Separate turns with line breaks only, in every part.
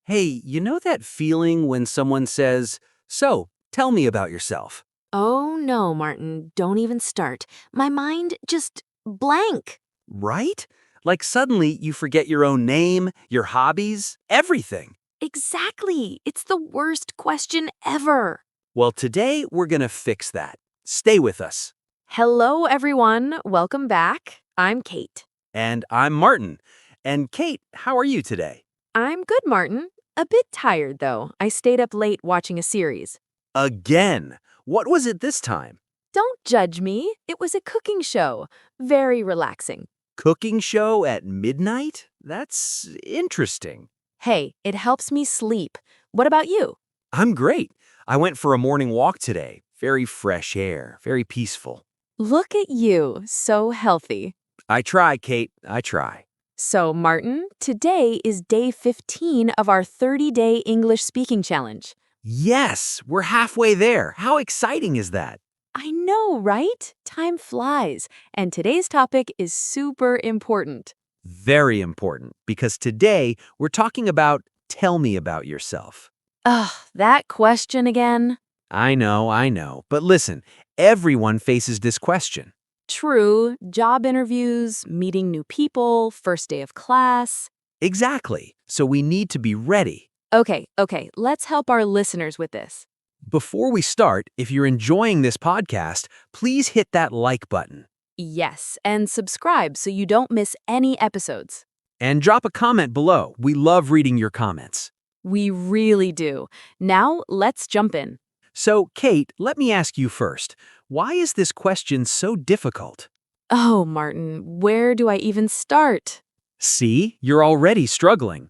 Hey, you know that feeling when someone says, "So, tell me about yourself?"
Oh no, Martin, don't even start. My mind just blank.
Right? Like suddenly you forget your own name, your hobbies, everything.
Exactly. It's the worst question ever.
Well, today we're gonna fix that. Stay with us.
Hello, everyone. Welcome back. I'm Kate.
And I'm Martin. And Kate, how are you today?
I'm good, Martin. A bit tired, though. I stayed up late watching a series.
Again. What was it this time?
Don't judge me. It was a cooking show. Very relaxing.
Cooking show at midnight? That's interesting.
Hey, it helps me sleep. What about you?
I'm great. I went for a morning walk today. Very fresh air, very peaceful.
Look at you, so healthy.
I try, Kate. I try.
So, Martin, today is day 15 of our 30-day English speaking challenge.
Yes, we're halfway there. How exciting is that?
I know, right? Time flies, and today's topic is super important.
Very important, because today we're talking about tell me about yourself.
Ugh, that question again.
I know. But listen, everyone faces this question.
True, job interviews, meeting new people, first day of class.
Exactly. So we need to be ready.
Okay, let's help our listeners with this.
Before we start, if you're enjoying this podcast, please hit that like button
Yes, and subscribe so you don't miss any episodes.
and drop a comment below. We love reading your comments.
We really do. Now, let's jump in.
So, Kate, let me ask you first. Why is this question so difficult?
Oh, Martin, where do I even start?
See, you're already struggling.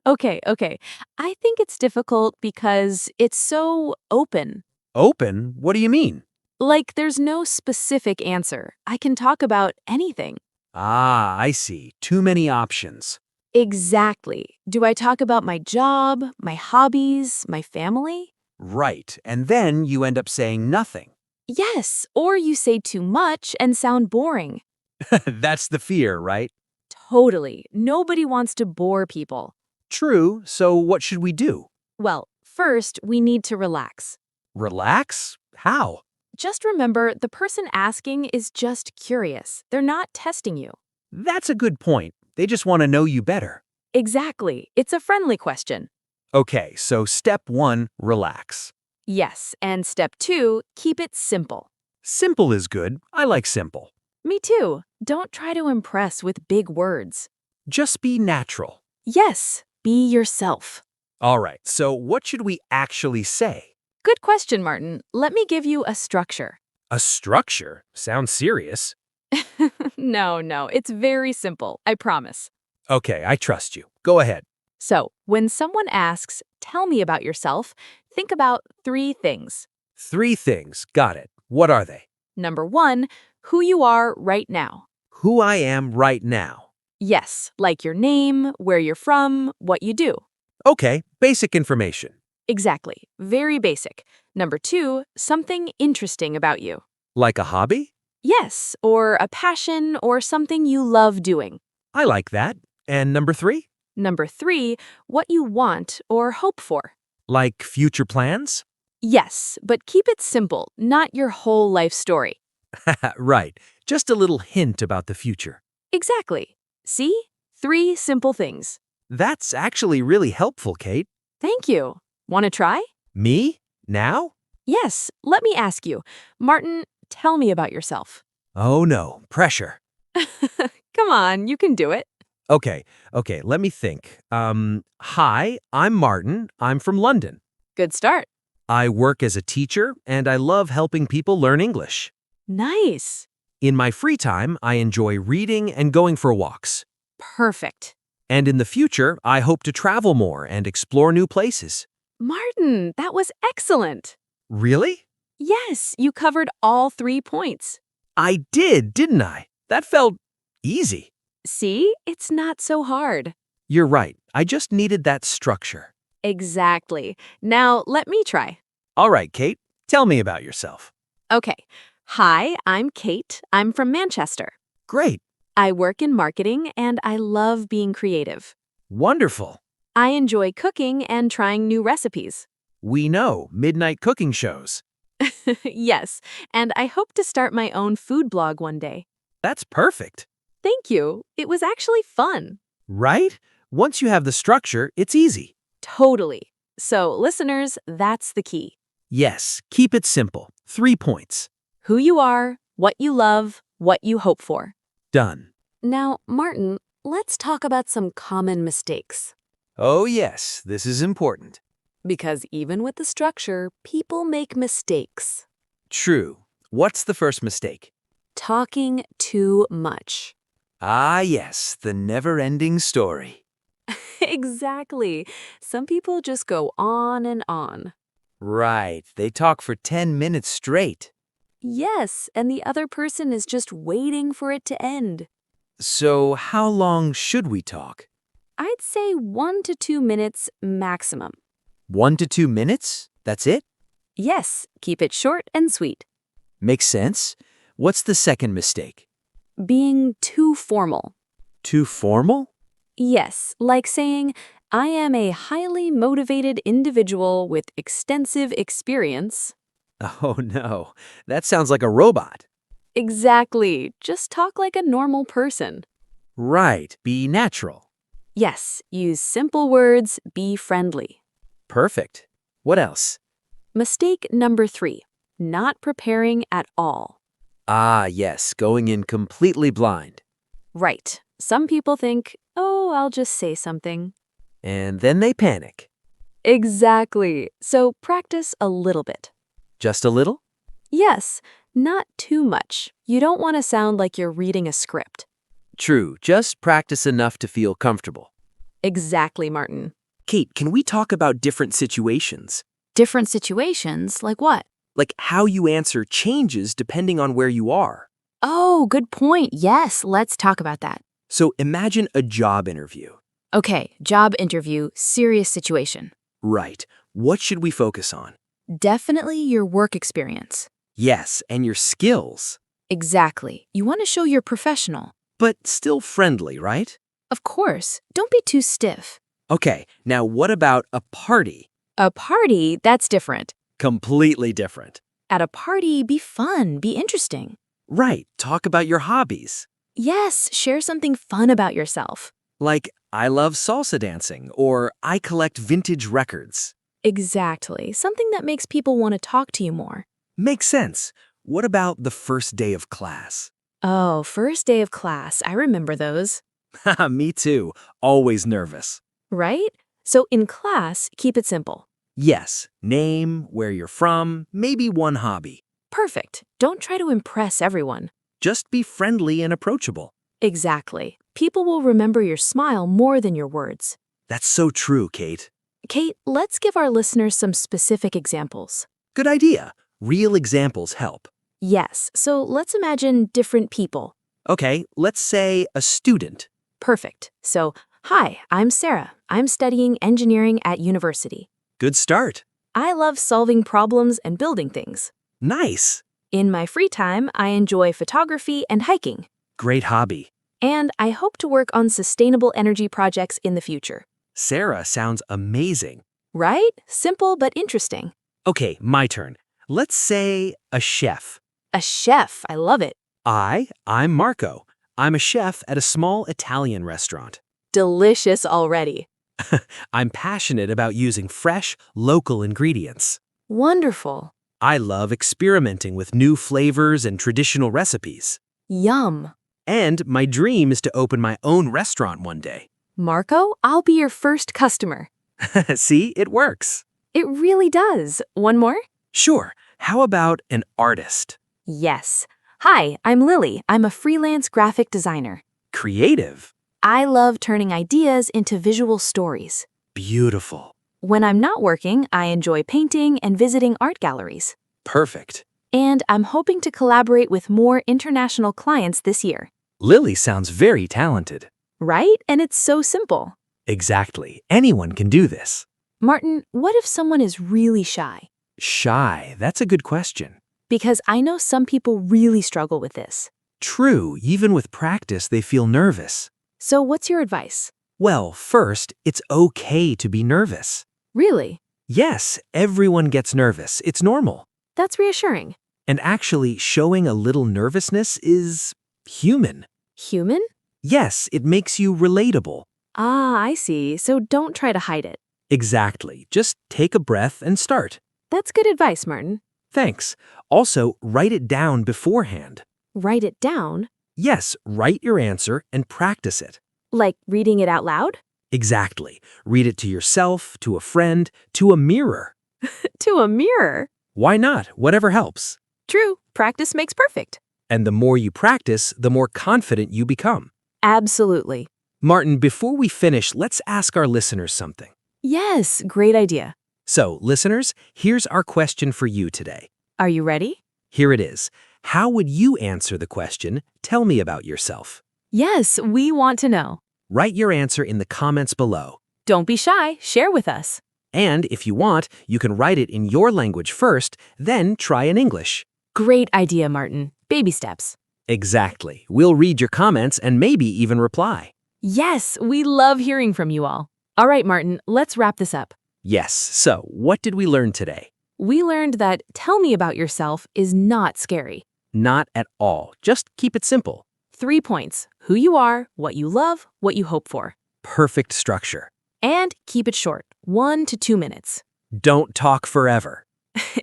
Okay. I think it's difficult because it's so open.
Open? What do you mean?
Like, there's no specific answer. I can talk about anything.
Ah, I see. Too many options.
Exactly. Do I talk about my job, my hobbies, my family?
Right. And then you end up saying nothing.
Yes, or you say too much and sound boring.
That's the fear, right?
Totally. Nobody wants to bore people.
True. So what should we do?
Well, first, we need to relax.
Relax? How?
Just remember, the person asking is just curious. They're not testing you.
That's a good point. They just want to know you better.
Exactly. It's a friendly question.
Okay, so step one, relax.
Yes, and step 2, keep it simple.
Simple is good. I like simple.
Me too. Don't try to impress with big words.
Just be natural.
Yes, be yourself.
All right, so what should we actually say?
Good question, Martin. Let me give you a structure.
A structure? Sounds serious.
No, it's very simple, I promise.
Okay, I trust you. Go ahead.
So, when someone asks, tell me about yourself, think about 3 things.
3 things. Got it. What are they?
Number 1, who you are right now.
Who I am right now.
Yes, like your name, where you're from, what you do.
Okay, basic information.
Exactly. Very basic. Number 2, something interesting about you.
Like a hobby?
Yes, or a passion or something you love doing.
I like that. And number 3?
Number 3, what you want or hope for.
Like future plans?
Yes, but keep it simple, not your whole life story.
Right. Just a little hint about the future.
Exactly. See? 3 simple things.
That's actually really helpful, Kate.
Thank you. Want to try?
Me? Now?
Yes, let me ask you. Martin, tell me about yourself.
Oh no, pressure.
Come on, you can do it.
Okay, let me think. Hi, I'm Martin. I'm from London.
Good start.
I work as a teacher and I love helping people learn English.
Nice.
In my free time, I enjoy reading and going for walks.
Perfect.
And in the future, I hope to travel more and explore new places.
Martin, that was excellent.
Really?
Yes, you covered all 3 points.
I did, didn't I? That felt easy.
See, it's not so hard.
You're right. I just needed that structure.
Exactly. Now, let me try.
All right, Kate, tell me about yourself.
Okay. Hi, I'm Kate. I'm from Manchester.
Great.
I work in marketing and I love being creative.
Wonderful.
I enjoy cooking and trying new recipes.
We know midnight cooking shows.
Yes, and I hope to start my own food blog one day.
That's perfect.
Thank you. It was actually fun.
Right? Once you have the structure, it's easy.
Totally. So, listeners, that's the key.
Yes, keep it simple. 3 points.
Who you are, what you love, what you hope for.
Done.
Now, Martin, let's talk about some common mistakes.
Oh, yes, this is important.
Because even with the structure, people make mistakes.
True. What's the first mistake?
Talking too much.
Ah, yes, the never-ending story.
Exactly. Some people just go on and on.
Right, they talk for 10 minutes straight.
Yes, and the other person is just waiting for it to end.
So, how long should we talk?
I'd say 1 to 2 minutes maximum.
1 to 2 minutes? That's it?
Yes, keep it short and sweet.
Makes sense. What's the second mistake?
Being too formal.
Too formal?
Yes, like saying, I am a highly motivated individual with extensive experience.
Oh no, that sounds like a robot.
Exactly. Just talk like a normal person.
Right, be natural.
Yes, use simple words, be friendly.
Perfect. What else?
Mistake number 3, not preparing at all.
Ah, yes, going in completely blind.
Right. Some people think, oh, I'll just say something.
And then they panic.
Exactly. So practice a little bit.
Just a little?
Yes, not too much. You don't want to sound like you're reading a script.
True, just practice enough to feel comfortable.
Exactly, Martin.
Kate, can we talk about different situations?
Different situations, like what?
Like how you answer changes depending on where you are.
Oh, good point. Yes, let's talk about that.
So imagine a job interview.
Okay, job interview, serious situation.
Right. What should we focus on?
Definitely your work experience.
Yes, and your skills.
Exactly. You want to show you're professional.
But still friendly, right?
Of course. Don't be too stiff.
Okay, now what about a party?
A party, that's different.
Completely different.
At a party, be fun, be interesting.
Right, talk about your hobbies.
Yes, share something fun about yourself.
Like, I love salsa dancing, or I collect vintage records.
Exactly. Something that makes people want to talk to you more.
Makes sense. What about the first day of class?
Oh, first day of class. I remember those.
Haha, me too. Always nervous.
Right? So in class, keep it simple.
Yes, name, where you're from, maybe one hobby.
Perfect. Don't try to impress everyone.
Just be friendly and approachable.
Exactly. People will remember your smile more than your words.
That's so true, Kate.
Kate, let's give our listeners some specific examples.
Good idea. Real examples help.
Yes, so let's imagine different people.
Okay, let's say a student.
Perfect. So, hi, I'm Sarah. I'm studying engineering at university.
Good start.
I love solving problems and building things.
Nice.
In my free time, I enjoy photography and hiking.
Great hobby.
And I hope to work on sustainable energy projects in the future.
Sarah sounds amazing.
Right? Simple but interesting.
Okay, my turn. Let's say a chef.
A chef, I love it.
I'm Marco. I'm a chef at a small Italian restaurant.
Delicious already.
I'm passionate about using fresh, local ingredients.
Wonderful.
I love experimenting with new flavors and traditional recipes.
Yum.
And my dream is to open my own restaurant one day.
Marco, I'll be your first customer.
See, it works.
It really does. One more?
Sure. How about an artist?
Yes. Hi, I'm Lily. I'm a freelance graphic designer.
Creative.
I love turning ideas into visual stories.
Beautiful.
When I'm not working, I enjoy painting and visiting art galleries.
Perfect.
And I'm hoping to collaborate with more international clients this year.
Lily sounds very talented.
Right? And it's so simple.
Exactly. Anyone can do this.
Martin, what if someone is really shy?
Shy, that's a good question.
Because I know some people really struggle with this.
True, even with practice, they feel nervous.
So what's your advice?
Well, first, it's okay to be nervous.
Really?
Yes, everyone gets nervous. It's normal.
That's reassuring.
And actually, showing a little nervousness is human.
Human?
Yes, it makes you relatable.
Ah, I see. So don't try to hide it.
Exactly. Just take a breath and start.
That's good advice, Martin.
Thanks. Also, write it down beforehand.
Write it down,
Yes, write your answer and practice it.
like reading it out loud?
Exactly. Read it to yourself, to a friend, to a mirror.
To a mirror.
Why not? Whatever helps.
True, practice makes perfect.
And the more you practice, the more confident you become.
Absolutely.
Martin, before we finish, let's ask our listeners something.
Yes, great idea.
So, listeners, here's our question for you today.
Are you ready?
Here it is. How would you answer the question, "Tell me about yourself"?
Yes, we want to know.
Write your answer in the comments below.
Don't be shy, share with us.
And if you want, you can write it in your language first, then try in English.
Great idea, Martin. Baby steps.
Exactly. We'll read your comments and maybe even reply.
Yes, we love hearing from you all. All right, Martin, let's wrap this up.
Yes, so what did we learn today?
We learned that tell me about yourself is not scary.
Not at all. Just keep it simple.
3 points: who you are, what you love, what you hope for.
Perfect structure.
And keep it short, 1 to 2 minutes.
Don't talk forever.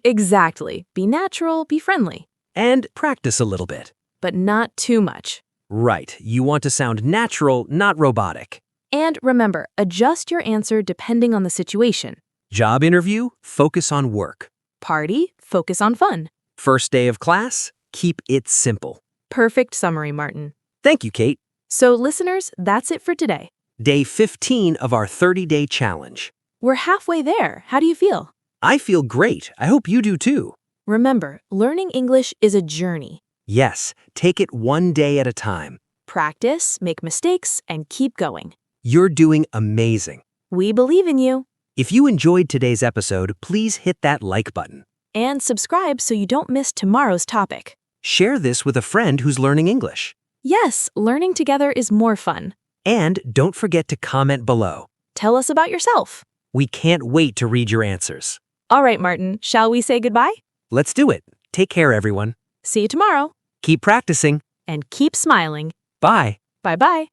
Exactly. Be natural, be friendly,
And practice a little bit.
but not too much.
Right, you want to sound natural, not robotic.
And remember, adjust your answer depending on the situation.
Job interview, focus on work.
Party, focus on fun.
First day of class, keep it simple.
Perfect summary, Martin.
Thank you, Kate.
So, listeners, that's it for today.
Day 15 of our 30-day challenge.
We're halfway there. How do you feel?
I feel great. I hope you do too.
Remember, learning English is a journey.
Yes, take it one day at a time.
Practice, make mistakes, and keep going.
You're doing amazing.
We believe in you.
If you enjoyed today's episode, please hit that like button.
And subscribe so you don't miss tomorrow's topic.
Share this with a friend who's learning English.
Yes, learning together is more fun.
And don't forget to comment below.
Tell us about yourself.
We can't wait to read your answers.
All right, Martin, shall we say goodbye?
Let's do it. Take care, everyone.
See you tomorrow.
Keep practicing.
And keep smiling.
Bye.
Bye-bye.